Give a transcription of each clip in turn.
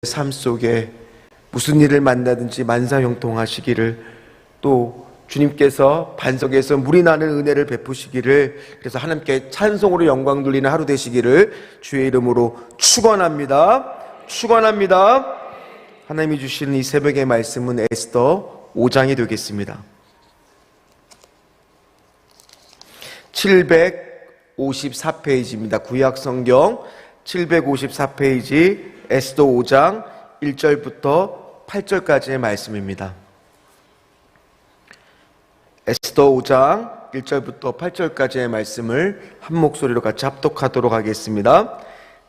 삶 속에 무슨 일을 만나든지 만사형통하시기를, 또 주님께서 반석에서 물이 나는 은혜를 베푸시기를, 그래서 하나님께 찬송으로 영광 돌리는 하루 되시기를 주의 이름으로 축원합니다. 축원합니다. 하나님이 주시는 이 새벽의 말씀은 에스더 5장이 되겠습니다. 754페이지입니다. 구약성경 754페이지 에스더 5장 1절부터 8절까지의 말씀입니다. 에스더 5장 1절부터 8절까지의 말씀을 한 목소리로 같이 합독하도록 하겠습니다.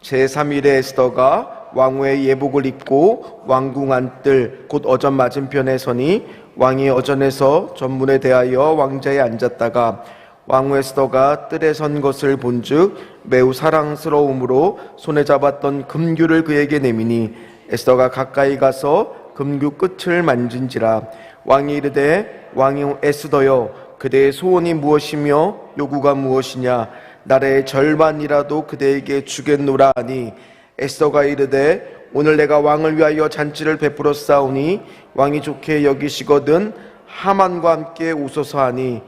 제3일에 에스더가 왕후의 예복을 입고 왕궁 안뜰 곧 어전 맞은편에 서니, 왕이 어전에서 전문에 대하여 왕자에 앉았다가 왕후 에스더가 뜰에 선 것을 본즉 매우 사랑스러움으로 손에 잡았던 금규를 그에게 내미니, 에스더가 가까이 가서 금규 끝을 만진지라. 왕이 이르되, 왕이 에스더여, 그대의 소원이 무엇이며 요구가 무엇이냐? 나라의 절반이라도 그대에게 주겠노라 하니, 에스더가 이르되, 오늘 내가 왕을 위하여 잔치를 베풀어 싸우니 왕이 좋게 여기시거든 하만과 함께 오소서 하니,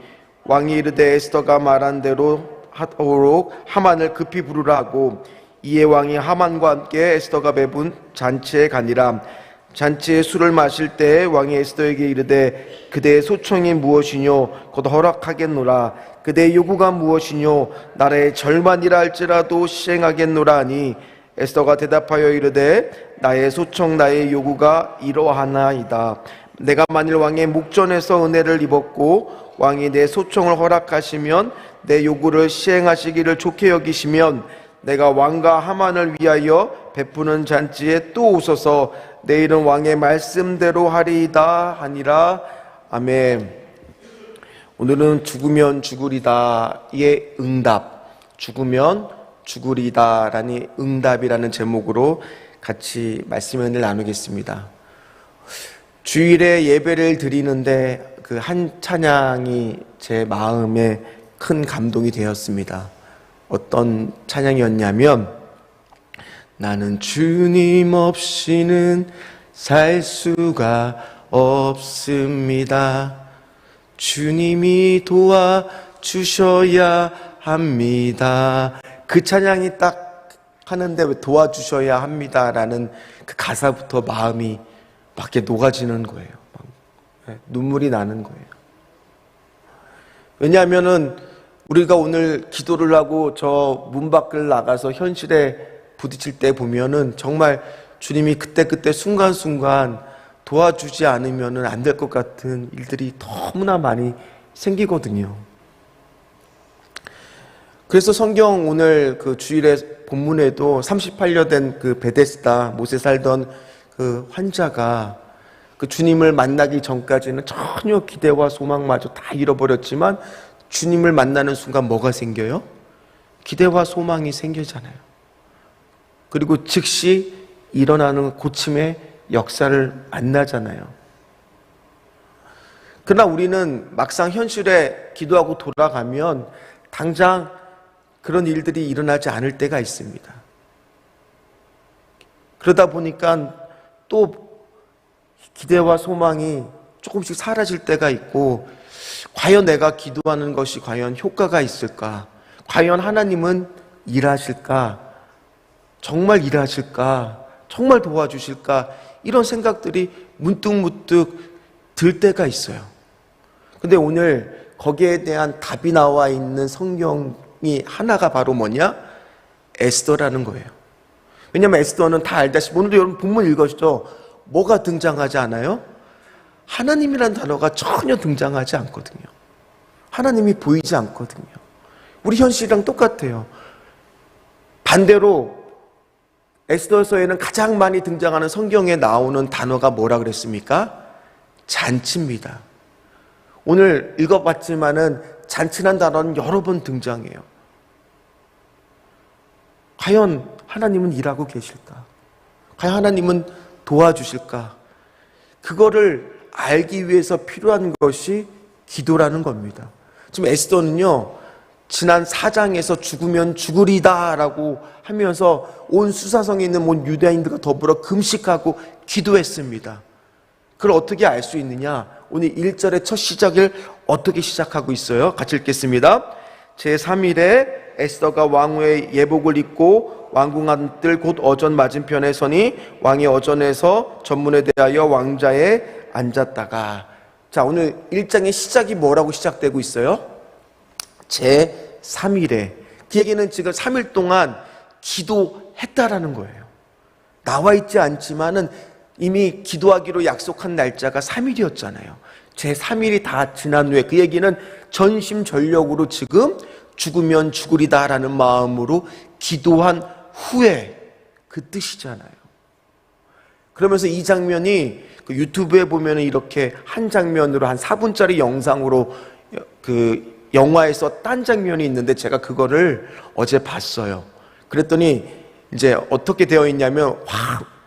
왕이 이르되 에스더가 말한 대로 하도록 하만을 급히 부르라 하고, 이에 왕이 하만과 함께 에스더가 베푼 잔치에 가니라. 잔치에 술을 마실 때 왕이 에스더에게 이르되, 그대의 소청이 무엇이뇨? 곧 허락하겠노라. 그대의 요구가 무엇이뇨? 나라의 절반이라 할지라도 시행하겠노라 하니, 에스더가 대답하여 이르되, 나의 소청 나의 요구가 이러하나이다. 내가 만일 왕의 목전에서 은혜를 입었고 왕이 내 소청을 허락하시면, 내 요구를 시행하시기를 좋게 여기시면, 내가 왕과 하만을 위하여 베푸는 잔치에 또 오소서. 내일은 왕의 말씀대로 하리이다 하니라. 아멘. 오늘은 죽으면 죽으리다의 응답, 죽으면 죽으리다 라는 응답이라는 제목으로 같이 말씀을 나누겠습니다. 주일에 예배를 드리는데 그 한 찬양이 제 마음에 큰 감동이 되었습니다. 어떤 찬양이었냐면, 나는 주님 없이는 살 수가 없습니다. 주님이 도와주셔야 합니다. 그 찬양이 딱 하는데 왜 도와주셔야 합니다라는 그 가사부터 마음이 막 이렇게 녹아지는 거예요. 눈물이 나는 거예요. 왜냐하면은 우리가 오늘 기도를 하고 저 문 밖을 나가서 현실에 부딪힐 때 보면은 정말 주님이 그때 순간순간 도와주지 않으면은 안 될 것 같은 일들이 너무나 많이 생기거든요. 그래서 성경 오늘 그 주일에 본문에도 38년 된 그 베데스다 못에 살던 그 환자가 그 주님을 만나기 전까지는 전혀 기대와 소망마저 다 잃어버렸지만, 주님을 만나는 순간 뭐가 생겨요? 기대와 소망이 생기잖아요. 그리고 즉시 일어나는 고침의 역사를 만나잖아요. 그러나 우리는 막상 현실에 기도하고 돌아가면 당장 그런 일들이 일어나지 않을 때가 있습니다. 그러다 보니까 또 기대와 소망이 조금씩 사라질 때가 있고, 과연 내가 기도하는 것이 과연 효과가 있을까? 과연 하나님은 일하실까? 정말 일하실까? 정말 도와주실까? 이런 생각들이 문득문득 들 때가 있어요. 근데 오늘 거기에 대한 답이 나와 있는 성경이 하나가 바로 뭐냐? 에스더라는 거예요. 왜냐하면 에스더는 다 알다시피, 오늘도 여러분 본문 읽으시죠? 뭐가 등장하지 않아요? 하나님이라는 단어가 전혀 등장하지 않거든요. 하나님이 보이지 않거든요. 우리 현실이랑 똑같아요. 반대로 에스더서에는 가장 많이 등장하는, 성경에 나오는 단어가 뭐라 그랬습니까? 잔치입니다. 오늘 읽어봤지만은 잔치란 단어는 여러 번 등장해요. 과연 하나님은 일하고 계실까? 과연 하나님은 도와주실까? 그거를 알기 위해서 필요한 것이 기도라는 겁니다. 지금 에스더는요, 지난 4장에서 죽으면 죽으리다 라고 하면서 온 수사성에 있는 온 유대인들과 더불어 금식하고 기도했습니다. 그걸 어떻게 알 수 있느냐? 오늘 1절의 첫 시작을 어떻게 시작하고 있어요? 같이 읽겠습니다. 제3일에 에스더가 왕후의 예복을 입고 왕궁 뜰 곧 어전 맞은편에 서니 왕이 어전에서 전문에 대하여 왕자에 앉았다가, 자, 오늘 1장의 시작이 뭐라고 시작되고 있어요? 제3일에. 그 얘기는 지금 3일 동안 기도했다라는 거예요. 나와 있지 않지만은 이미 기도하기로 약속한 날짜가 3일이었잖아요. 제3일이 다 지난 후에, 그 얘기는 전심전력으로 지금 죽으면 죽으리다라는 마음으로 기도한 후에 그 뜻이잖아요. 그러면서 이 장면이 그 유튜브에 보면 이렇게 한 장면으로 한 4분짜리 영상으로 그 영화에서 딴 장면이 있는데 제가 그거를 어제 봤어요. 그랬더니 이제 어떻게 되어 있냐면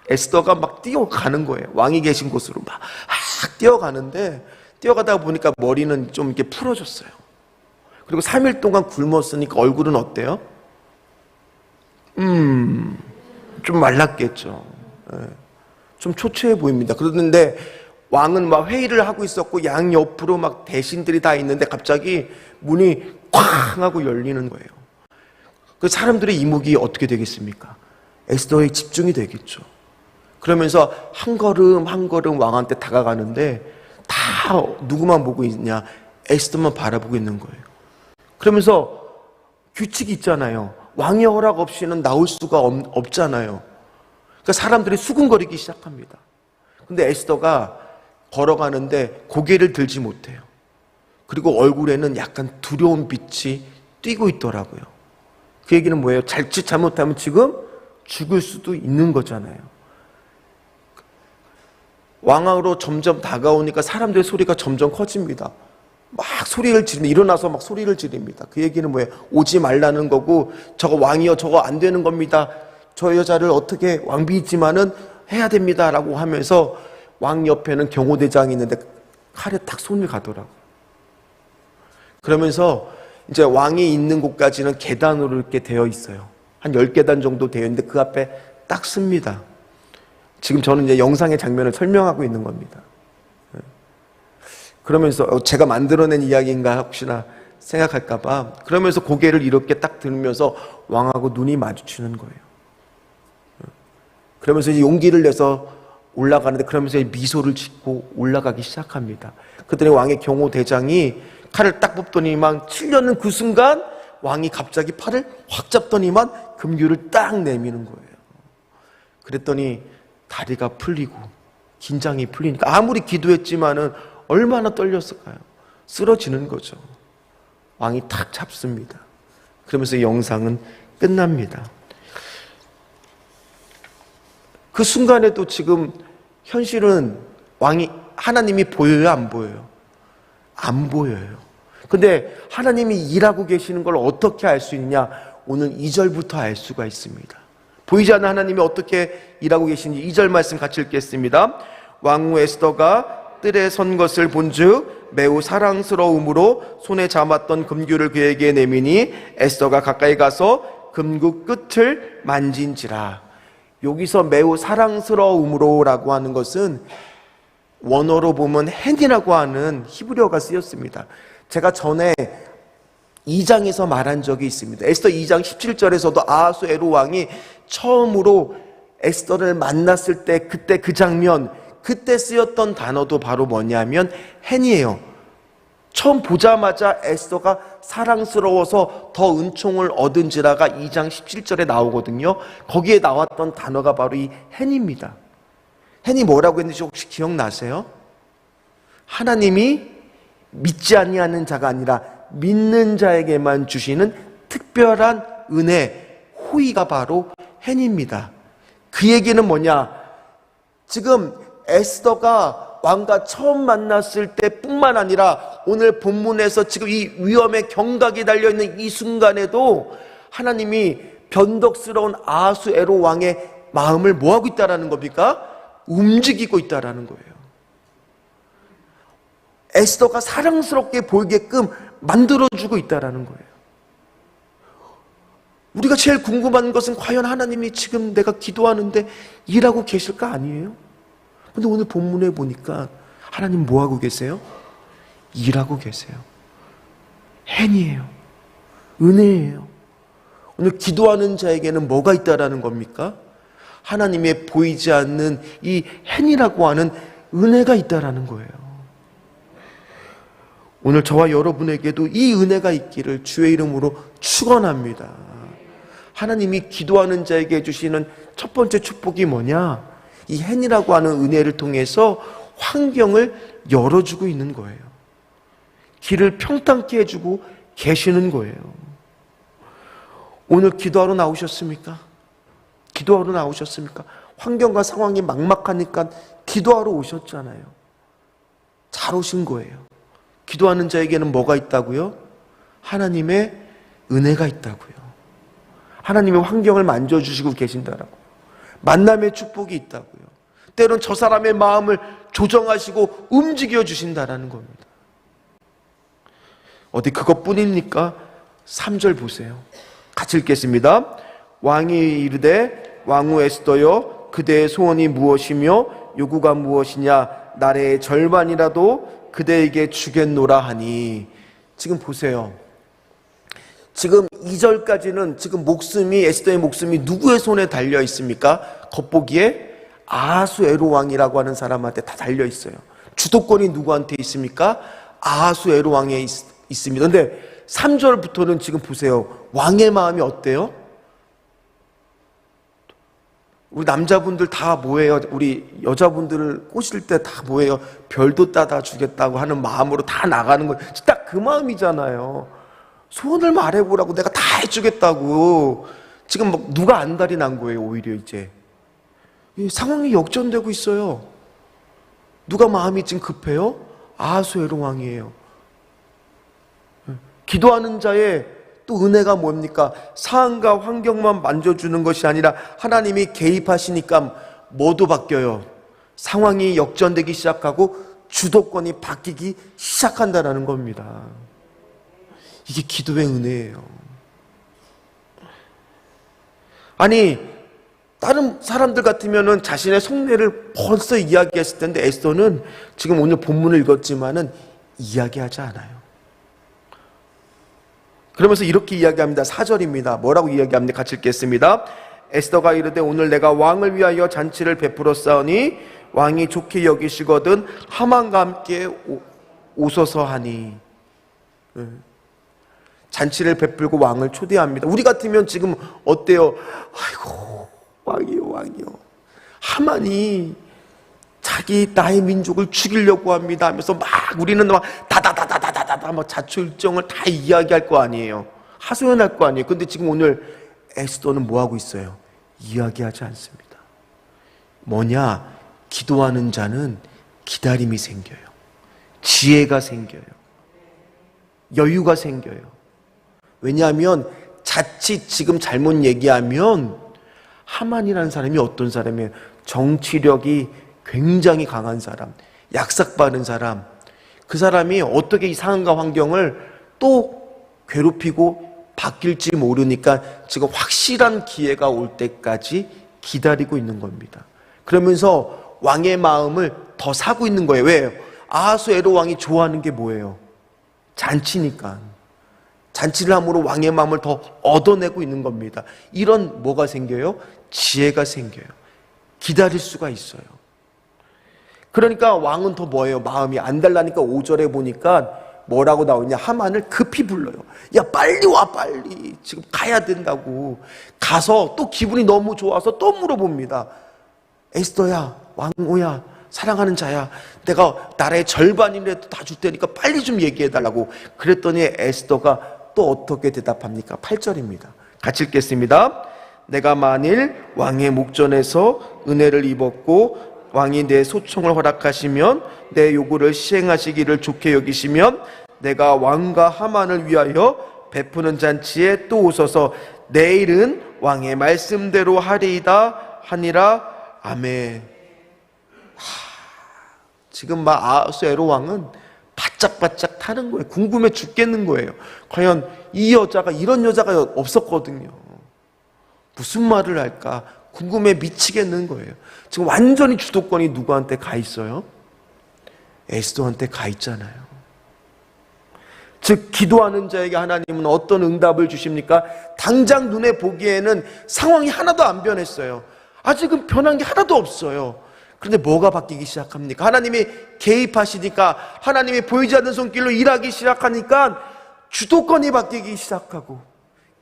에스더가 막 뛰어가는 거예요. 왕이 계신 곳으로 막 뛰어가는데, 뛰어가다가 보니까 머리는 좀 이렇게 풀어졌어요. 그리고 3일 동안 굶었으니까 얼굴은 어때요? 좀 말랐겠죠. 좀 초췌해 보입니다. 그런데 왕은 막 회의를 하고 있었고 양 옆으로 막 대신들이 다 있는데 갑자기 문이 쾅 하고 열리는 거예요. 그 사람들의 이목이 어떻게 되겠습니까? 에스더에 집중이 되겠죠. 그러면서 한 걸음 한 걸음 왕한테 다가가는데 다 누구만 보고 있냐? 에스더만 바라보고 있는 거예요. 그러면서 규칙이 있잖아요. 왕의 허락 없이는 나올 수가 없잖아요. 그러니까 사람들이 수군거리기 시작합니다. 근데 에스더가 걸어가는데 고개를 들지 못해요. 그리고 얼굴에는 약간 두려운 빛이 띄고 있더라고요. 그 얘기는 뭐예요? 자칫 잘못하면 지금 죽을 수도 있는 거잖아요. 왕으로 점점 다가오니까 사람들의 소리가 점점 커집니다. 막 소리를 지르면 일어나서 막 소리를 지릅니다. 그 얘기는 뭐예요? 오지 말라는 거고, 저거 왕이요, 저거 안 되는 겁니다. 저 여자를 어떻게 왕비있지만은 해야 됩니다 라고 하면서 왕 옆에는 경호대장이 있는데 칼에 딱 손이 가더라고요. 그러면서 이제 왕이 있는 곳까지는 계단으로 이렇게 되어 있어요. 한 10계단 정도 되어 있는데 그 앞에 딱 씁니다. 지금 저는 이제 영상의 장면을 설명하고 있는 겁니다. 그러면서 제가 만들어낸 이야기인가 혹시나 생각할까봐, 그러면서 고개를 이렇게 딱 들면서 왕하고 눈이 마주치는 거예요. 그러면서 이제 용기를 내서 올라가는데, 그러면서 미소를 짓고 올라가기 시작합니다. 그랬더니 왕의 경호대장이 칼을 딱 뽑더니만 치려는 그 순간 왕이 갑자기 팔을 확 잡더니만 금규를 딱 내미는 거예요. 그랬더니 다리가 풀리고 긴장이 풀리니까 아무리 기도했지만은 얼마나 떨렸을까요? 쓰러지는 거죠. 왕이 탁 잡습니다. 그러면서 영상은 끝납니다. 그 순간에도 지금 현실은 하나님이 보여요, 안 보여요? 안 보여요. 근데 하나님이 일하고 계시는 걸 어떻게 알 수 있냐? 오늘 2절부터 알 수가 있습니다. 보이지 않는 하나님이 어떻게 일하고 계신지 2절 말씀 같이 읽겠습니다. 왕후 에스더가 뜰에 선 것을 본즉 매우 사랑스러움으로 손에 잡았던 금규를 그에게 내미니 에스더가 가까이 가서 금구 끝을 만진지라. 여기서 매우 사랑스러움으로 라고 하는 것은 원어로 보면 헨이라고 하는 히브리어가 쓰였습니다. 제가 전에 2장에서 말한 적이 있습니다. 에스더 2장 17절에서도 아하수에로 왕이 처음으로 에스더를 만났을 때 그때 그 장면, 그때 쓰였던 단어도 바로 뭐냐면 헨이에요. 처음 보자마자 에스더가 사랑스러워서 더 은총을 얻은지라가 2장 17절에 나오거든요. 거기에 나왔던 단어가 바로 이 헨입니다. 헨이 뭐라고 했는지 혹시 기억나세요? 하나님이 믿지 아니하는 자가 아니라 믿는 자에게만 주시는 특별한 은혜, 호의가 바로 헨입니다. 그 얘기는 뭐냐? 지금 에스더가 왕과 처음 만났을 때뿐만 아니라 오늘 본문에서 지금 이 위험의 경각이 달려있는 이 순간에도 하나님이 변덕스러운 아하수에로 왕의 마음을 뭐하고 있다라는 겁니까? 움직이고 있다라는 거예요. 에스더가 사랑스럽게 보이게끔 만들어주고 있다라는 거예요. 우리가 제일 궁금한 것은 과연 하나님이 지금 내가 기도하는데 일하고 계실까 아니에요? 근데 오늘 본문에 보니까 하나님 뭐 하고 계세요? 일하고 계세요. 행이에요. 은혜예요. 오늘 기도하는 자에게는 뭐가 있다라는 겁니까? 하나님의 보이지 않는 이 행이라고 하는 은혜가 있다라는 거예요. 오늘 저와 여러분에게도 이 은혜가 있기를 주의 이름으로 축원합니다. 하나님이 기도하는 자에게 해주시는 첫 번째 축복이 뭐냐? 이 행이라고 하는 은혜를 통해서 환경을 열어주고 있는 거예요. 길을 평탄케 해주고 계시는 거예요. 오늘 기도하러 나오셨습니까? 기도하러 나오셨습니까? 환경과 상황이 막막하니까 기도하러 오셨잖아요. 잘 오신 거예요. 기도하는 자에게는 뭐가 있다고요? 하나님의 은혜가 있다고요. 하나님의 환경을 만져주시고 계신다라고. 만남의 축복이 있다고요. 때론 저 사람의 마음을 조정하시고 움직여 주신다라는 겁니다. 어디 그것뿐입니까? 3절 보세요. 같이 읽겠습니다. 왕이 이르되 왕후 에스더여 그대의 소원이 무엇이며 요구가 무엇이냐 나라의 절반이라도 그대에게 주겠노라 하니. 지금 보세요. 지금 2절까지는 지금 목숨이 에스더의 목숨이 누구의 손에 달려 있습니까? 겉보기에 아하수에로 왕이라고 하는 사람한테 다 달려 있어요. 주도권이 누구한테 있습니까? 아하수에로 왕에 있습니다. 근데 3절부터는 지금 보세요. 왕의 마음이 어때요? 우리 남자분들 다 뭐예요? 우리 여자분들을 꼬실 때 다 뭐예요? 별도 따다 주겠다고 하는 마음으로 다 나가는 거예요. 딱 그 마음이잖아요. 소원을 말해보라고 내가 다 해주겠다고. 지금 막 누가 안달이 난 거예요. 오히려 이제 상황이 역전되고 있어요. 누가 마음이 지금 급해요? 아하수에로 왕이에요. 기도하는 자의 또 은혜가 뭡니까? 상황과 환경만 만져주는 것이 아니라 하나님이 개입하시니까 뭐도 바뀌어요. 상황이 역전되기 시작하고 주도권이 바뀌기 시작한다는 겁니다. 이게 기도의 은혜예요. 아니 다른 사람들 같으면은 자신의 속내를 벌써 이야기했을 텐데 에스더는 지금 오늘 본문을 읽었지만은 이야기하지 않아요. 그러면서 이렇게 이야기합니다. 4절입니다. 뭐라고 이야기합니까? 같이 읽겠습니다. 에스더가 이르되 오늘 내가 왕을 위하여 잔치를 베풀었사오니 왕이 좋게 여기시거든 하만과 함께 오소서 하니. 잔치를 베풀고 왕을 초대합니다. 우리 같으면 지금 어때요? 아이고 왕이요. 하만이 자기 나의 민족을 죽이려고 합니다 하면서 막 우리는 막 다다다다다다다 막 자초일정을 다 이야기할 거 아니에요. 하소연할 거 아니에요. 근데 지금 오늘 에스더는 뭐 하고 있어요? 이야기하지 않습니다. 뭐냐? 기도하는 자는 기다림이 생겨요. 지혜가 생겨요. 여유가 생겨요. 왜냐하면 자칫 지금 잘못 얘기하면 하만이라는 사람이 어떤 사람이에요? 정치력이 굉장히 강한 사람, 약삭빠른 사람. 그 사람이 어떻게 이 상황과 환경을 또 괴롭히고 바뀔지 모르니까 지금 확실한 기회가 올 때까지 기다리고 있는 겁니다. 그러면서 왕의 마음을 더 사고 있는 거예요. 왜요? 아하수에로 왕이 좋아하는 게 뭐예요? 잔치니까. 잔치를 함으로 왕의 마음을 더 얻어내고 있는 겁니다. 이런 뭐가 생겨요? 지혜가 생겨요. 기다릴 수가 있어요. 그러니까 왕은 더 뭐예요? 마음이 안 달라니까 5절에 보니까 뭐라고 나오냐? 하만을 급히 불러요. 야 빨리 와 빨리. 지금 가야 된다고. 가서 또 기분이 너무 좋아서 또 물어봅니다. 에스더야 왕후야 사랑하는 자야 내가 나라의 절반이라도 다 줄 테니까 빨리 좀 얘기해달라고. 그랬더니 에스더가 또 어떻게 대답합니까? 8절입니다. 같이 읽겠습니다. 내가 만일 왕의 목전에서 은혜를 입었고 왕이 내 소총을 허락하시면 내 요구를 시행하시기를 좋게 여기시면 내가 왕과 하만을 위하여 베푸는 잔치에 또 오소서. 내일은 왕의 말씀대로 하리이다 하니라. 아멘. 지금 막 아하수에로 왕은 바짝바짝 타는 거예요. 궁금해 죽겠는 거예요. 과연 이 여자가 이런 여자가 없었거든요. 무슨 말을 할까 궁금해 미치겠는 거예요. 지금 완전히 주도권이 누구한테 가 있어요? 에스더한테 가 있잖아요. 즉 기도하는 자에게 하나님은 어떤 응답을 주십니까? 당장 눈에 보기에는 상황이 하나도 안 변했어요. 아직은 변한 게 하나도 없어요. 그런데 뭐가 바뀌기 시작합니까? 하나님이 개입하시니까, 하나님이 보이지 않는 손길로 일하기 시작하니까 주도권이 바뀌기 시작하고,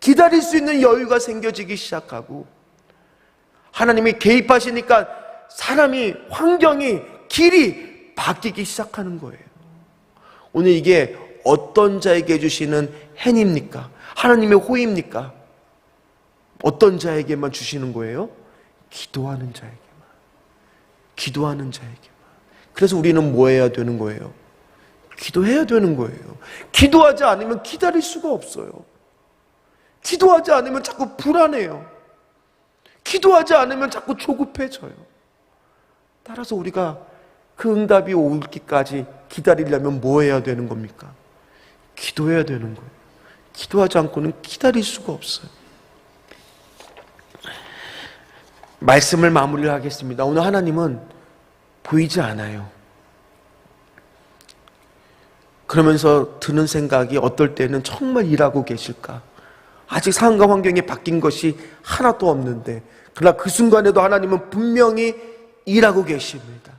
기다릴 수 있는 여유가 생겨지기 시작하고, 하나님이 개입하시니까 사람이, 환경이, 길이 바뀌기 시작하는 거예요. 오늘 이게 어떤 자에게 주시는 행입니까? 하나님의 호의입니까? 어떤 자에게만 주시는 거예요? 기도하는 자에게만. 기도하는 자에게만. 그래서 우리는 뭐 해야 되는 거예요? 기도해야 되는 거예요. 기도하지 않으면 기다릴 수가 없어요. 기도하지 않으면 자꾸 불안해요. 기도하지 않으면 자꾸 조급해져요. 따라서 우리가 그 응답이 오기까지 기다리려면 뭐 해야 되는 겁니까? 기도해야 되는 거예요. 기도하지 않고는 기다릴 수가 없어요. 말씀을 마무리를 하겠습니다. 오늘 하나님은 보이지 않아요. 그러면서 드는 생각이 어떨 때는 정말 일하고 계실까? 아직 상황과 환경이 바뀐 것이 하나도 없는데, 그러나 그 순간에도 하나님은 분명히 일하고 계십니다.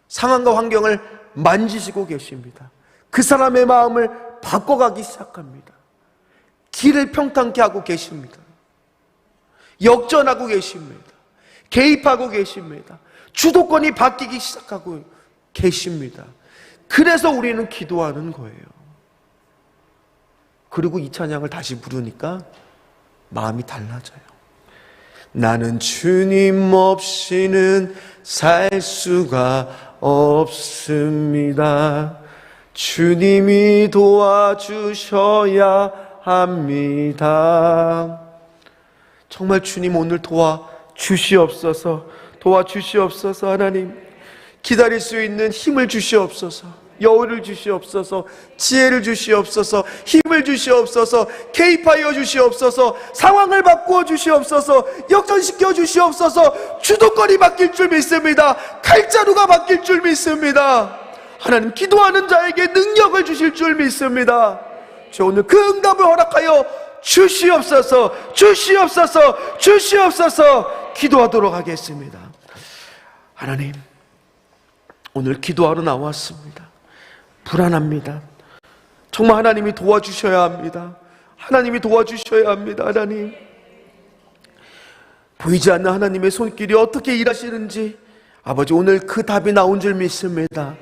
상황과 환경을 만지시고 계십니다. 그 사람의 마음을 바꿔가기 시작합니다. 길을 평탄케 하고 계십니다. 역전하고 계십니다. 개입하고 계십니다. 주도권이 바뀌기 시작하고 계십니다. 그래서 우리는 기도하는 거예요. 그리고 이 찬양을 다시 부르니까 마음이 달라져요. 나는 주님 없이는 살 수가 없습니다. 주님이 도와주셔야 합니다. 정말 주님 오늘 도와주시옵소서. 도와주시옵소서. 하나님, 기다릴 수 있는 힘을 주시옵소서. 여유를 주시옵소서. 지혜를 주시옵소서. 힘을 주시옵소서. 개입하여 주시옵소서. 상황을 바꾸어 주시옵소서. 역전시켜 주시옵소서. 주도권이 바뀔 줄 믿습니다. 칼자루가 바뀔 줄 믿습니다. 하나님, 기도하는 자에게 능력을 주실 줄 믿습니다. 저 오늘 그 응답을 허락하여 주시옵소서. 주시옵소서. 주시옵소서. 기도하도록 하겠습니다. 하나님, 오늘 기도하러 나왔습니다. 불안합니다. 정말 하나님이 도와주셔야 합니다. 하나님이 도와주셔야 합니다. 하나님, 보이지 않는 하나님의 손길이 어떻게 일하시는지 아버지, 오늘 그 답이 나온 줄 믿습니다.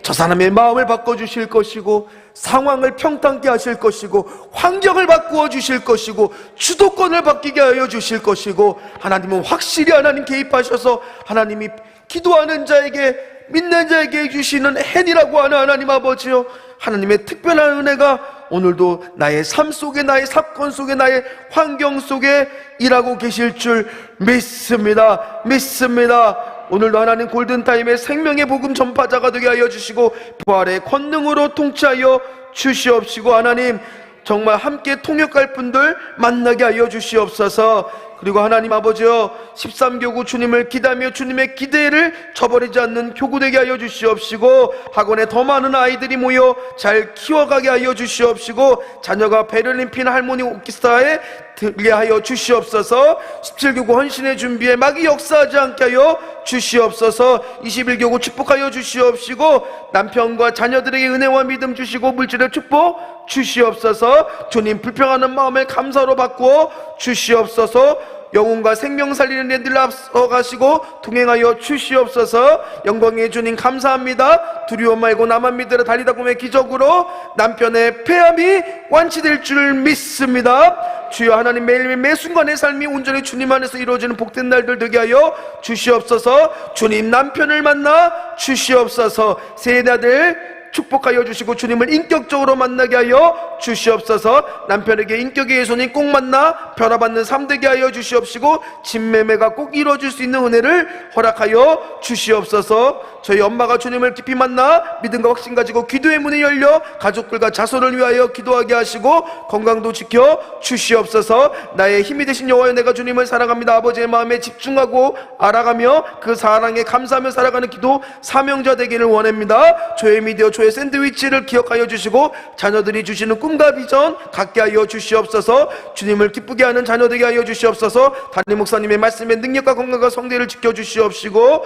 저 사람의 마음을 바꿔주실 것이고, 상황을 평탄케 하실 것이고, 환경을 바꾸어 주실 것이고, 주도권을 바뀌게 하여 주실 것이고, 하나님은 확실히 하나님 개입하셔서 하나님이 기도하는 자에게, 믿는 자에게 주시는 헨이라고 하는 하나님 아버지요, 하나님의 특별한 은혜가 오늘도 나의 삶 속에, 나의 사건 속에, 나의 환경 속에 일하고 계실 줄 믿습니다. 믿습니다. 오늘도 하나님 골든타임의 생명의 복음 전파자가 되게 하여 주시고, 부활의 권능으로 통치하여 주시옵시고, 하나님 정말 함께 통역할 분들 만나게 하여 주시옵소서. 그리고 하나님 아버지여, 13교구 주님을 기다며 주님의 기대를 저버리지 않는 교구 되게 하여 주시옵시고, 학원에 더 많은 아이들이 모여 잘 키워가게 하여 주시옵시고, 자녀가 베를린 핀 할모니 오케스트라에 들게 하여 주시옵소서. 17교구 헌신의 준비에 막이 역사하지 않게 하여 주시옵소서. 21교구 축복하여 주시옵시고, 남편과 자녀들에게 은혜와 믿음 주시고 물질의 축복 주시옵소서. 주님 불평하는 마음을 감사로 바꾸어 주시옵소서. 영혼과 생명 살리는 애들 앞서가시고 동행하여 주시옵소서. 영광의 주님 감사합니다. 두려움 말고 나만 믿으라 달리다 보면 기적으로 남편의 폐암이 완치될 줄 믿습니다. 주여 하나님, 매일매일 매 순간의 삶이 온전히 주님 안에서 이루어지는 복된 날들 되게 하여 주시옵소서. 주님 남편을 만나 주시옵소서. 새 아들 축복하여 주시고 주님을 인격적으로 만나게 하여 주시옵소서. 남편에게 인격의 예손이 꼭 만나 변화받는 삶 되게 하여 주시옵시고 진매매가 꼭 이루어질 수 있는 은혜를 허락하여 주시옵소서. 저희 엄마가 주님을 깊이 만나 믿음과 확신 가지고 기도의 문이 열려 가족들과 자손을 위하여 기도하게 하시고 건강도 지켜 주시옵소서. 나의 힘이 되신 여호와여, 내가 주님을 사랑합니다. 아버지의 마음에 집중하고 알아가며 그 사랑에 감사하며 살아가는 기도 사명자 되기를 원합니다. 조의 미디어, 조의 샌드위치를 기억하여 주시고 자녀들이 주시는 꿈과 비전 갖게 하여 주시옵소서. 주님을 기쁘게 하는 자녀 되게 하여 주시옵소서. 담임 목사님의 말씀에 능력과 건강과 성대를 지켜 주시옵시고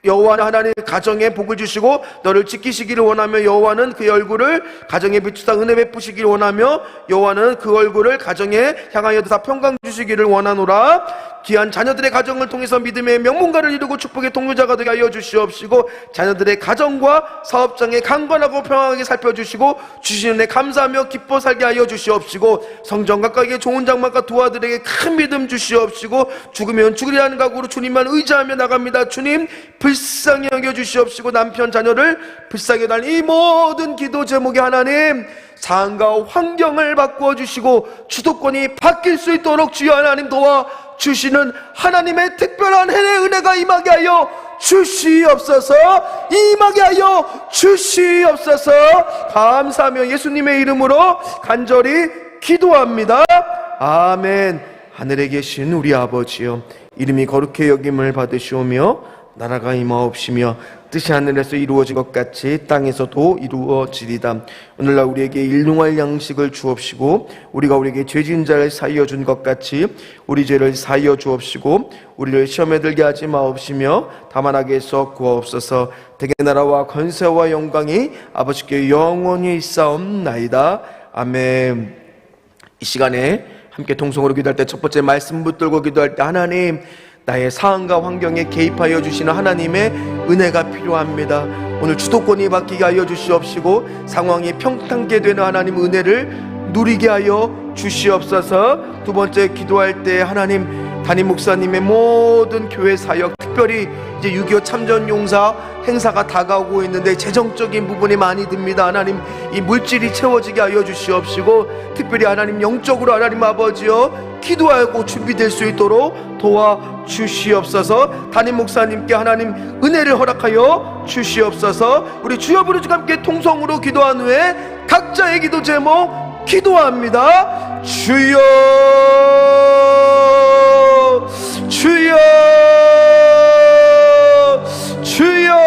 여호와는 하나님 가정에 복을 주시고 너를 지키시기를 원하며 여호와는 그의 얼굴을 가정에 비추사 은혜 베푸시기를 원하며 여호와는 그 얼굴을 가정에 향하여 다 평강 주시기를 원하노라. 귀한 자녀들의 가정을 통해서 믿음의 명문가를 이루고 축복의 동료자가 되게 하여 주시옵시고 자녀들의 가정과 사업장에 강건하고 평안하게 살펴주시고 주시는 은혜 감사하며 기뻐 살게 하여 주시옵시고 성전 가까이에 좋은 장막과 두 아들에게 큰 믿음 주시옵시고 죽으면 죽으리라는 각오로 주님만 의지하며 나갑니다. 주님 불쌍히 여겨 주시옵시고 남편 자녀를 불쌍히 여달는 이 모든 기도 제목에 하나님 상황과 환경을 바꾸어 주시고 주도권이 바뀔 수 있도록 주여 하나님 도와 주시는 하나님의 특별한 은혜가 임하게 하여 주시옵소서. 임하게 하여 주시옵소서. 감사하며 예수님의 이름으로 간절히 기도합니다. 아멘. 하늘에 계신 우리 아버지여, 이름이 거룩히 여김을 받으시오며 나라가 임하옵시며 뜻이 하늘에서 이루어진 것 같이 땅에서도 이루어지리다. 오늘날 우리에게 일용할 양식을 주옵시고 우리가 우리에게 죄진 자를 사하여 준 것 같이 우리 죄를 사하여 주옵시고 우리를 시험에 들게 하지 마옵시며 다만 악에서 구하옵소서. 대개 나라와 권세와 영광이 아버지께 영원히 있사옵나이다. 아멘. 이 시간에 함께 통성으로 기도할 때 첫 번째 말씀 붙들고 기도할 때 하나님, 나의 상황과 환경에 개입하여 주시는 하나님의 은혜가 필요합니다. 오늘 주도권이 바뀌게 하여 주시옵시고 상황이 평탄게 되는 하나님 은혜를 누리게 하여 주시옵소서. 두 번째 기도할 때 하나님, 담임 목사님의 모든 교회 사역, 특별히 이제 6.25 참전용사 행사가 다가오고 있는데 재정적인 부분이 많이 듭니다. 하나님, 이 물질이 채워지게 하여 주시옵시고 특별히 하나님 영적으로 하나님 아버지여 기도하고 준비될 수 있도록 도와주시옵소서. 담임 목사님께 하나님 은혜를 허락하여 주시옵소서. 우리 주여 부르짖고 함께 통성으로 기도한 후에 각자의 기도 제목 기도합니다. 주여 주여 주여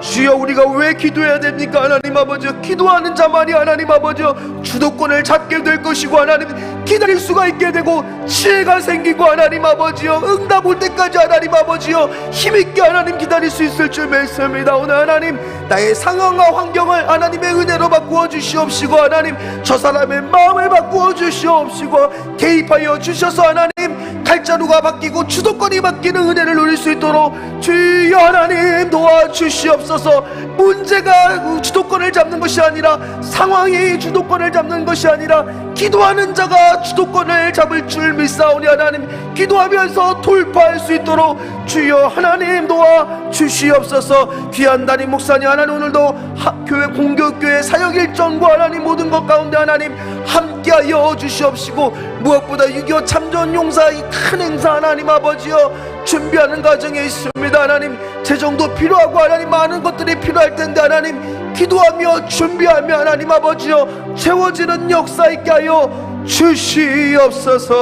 주여. 우리가 왜 기도해야 됩니까? 하나님 아버지여, 기도하는 자만이 하나님 아버지여 주도권을 잡게 될 것이고 하나님 기다릴 수가 있게 되고 지혜가 생기고 하나님 아버지여 응답 올 때까지 하나님 아버지여 힘있게 하나님 기다릴 수 있을 줄 믿습니다. 오늘 하나님 나의 상황과 환경을 하나님의 은혜로 바꾸어 주시옵시고 하나님 저 사람의 마음을 바꾸어 주시옵시고 개입하여 주셔서 하나님 칼자루가 바뀌고 주도권이 바뀌는 은혜를 누릴 수 있도록 주여 하나님 도와주시옵소서. 문제가 주도권을 잡는 것이 아니라 상황이 주도권을 잡는 것이 아니라 기도하는 자가 주도권을 잡을 줄 믿사오니 하나님 기도하면서 돌파할 수 있도록 주여 하나님 도와주시옵소서. 귀한 담임 목사님 하나님 오늘도 교회 공교육교회 사역 일정과 하나님 모든 것 가운데 하나님 함께하여 주시옵시고 무엇보다 6.25 참전용사 이 큰 행사 하나님 아버지여 준비하는 과정에 있습니다. 하나님 재정도 필요하고 하나님 많은 것들이 필요할 텐데 하나님 기도하며 준비하며 하나님 아버지여 채워지는 역사 있게 하여 주시옵소서.